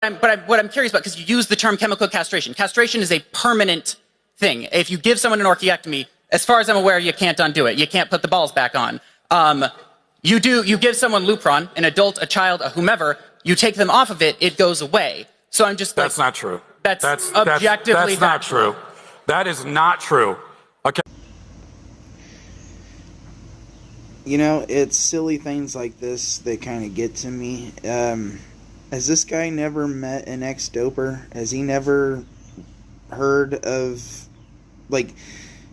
what I'm curious about, because you use the term chemical castration. Castration is a permanent thing. If you give someone an orchiectomy, as far as I'm aware, you can't undo it. You can't put the balls back on. You give someone Lupron, an adult, a child, a whomever, you take them off of it, it goes away. So I'm just like, that's not true. That's objectively that's not true. That is not true. Okay. You know, it's silly things like this that kind of get to me. Has this guy never met an ex-doper? Has he never heard of, like,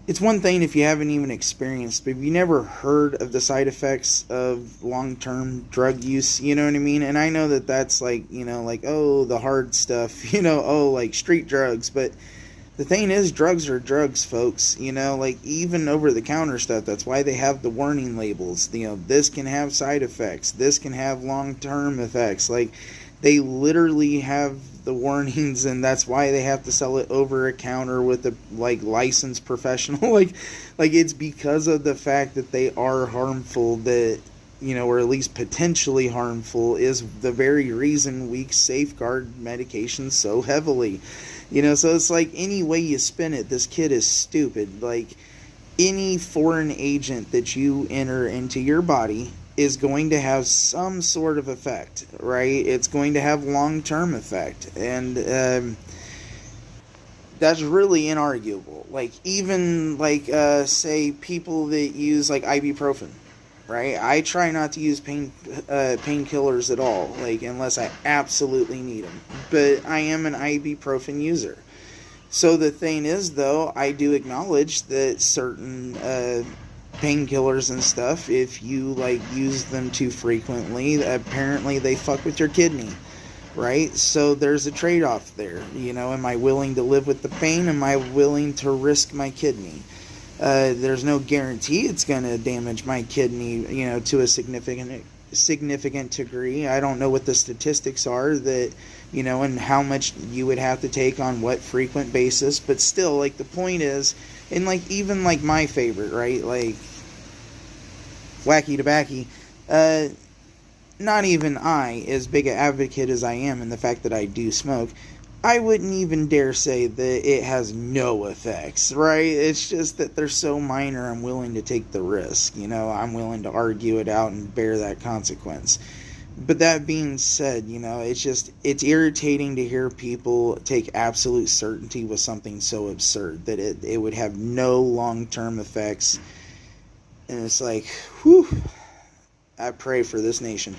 it's one thing if you haven't even experienced, but have you never heard of the side effects of long-term drug use? You know what I mean? And I know that that's like, you know, like, oh, the hard stuff, you know, oh, like street drugs. But the thing is, drugs are drugs, folks. You know, like even over-the-counter stuff, that's why they have the warning labels. You know, this can have side effects. This can have long-term effects. Like, they literally have the warnings, and that's why they have to sell it over a counter with a like licensed professional. like it's because of the fact that they are harmful, that, you know, or at least potentially harmful, is the very reason we safeguard medications so heavily. You know, so it's like any way you spin it, this kid is stupid. Like, any foreign agent that you enter into your body is going to have some sort of effect, right? It's going to have long-term effect, and that's really inarguable. Like, even, like, say, people that use, like, ibuprofen, right? I try not to use painkillers at all, like, unless I absolutely need them. But I am an ibuprofen user. So the thing is, though, I do acknowledge that certain painkillers and stuff, if you like use them too frequently, apparently they fuck with your kidney, right? So there's a trade-off there. You know, am I willing to live with the pain? Am I willing to risk my kidney? There's no guarantee it's going to damage my kidney, you know, to a significant degree. I don't know what the statistics are that, you know, and how much you would have to take on what frequent basis, but still, like, the point is, and like even like my favorite, right, like Wacky Tobacco, not even I, as big an advocate as I am in the fact that I do smoke, I wouldn't even dare say that it has no effects, right? It's just that they're so minor, I'm willing to take the risk, you know, I'm willing to argue it out and bear that consequence. But that being said, you know, it's irritating to hear people take absolute certainty with something so absurd that it would have no long-term effects. And it's like, whew, I pray for this nation.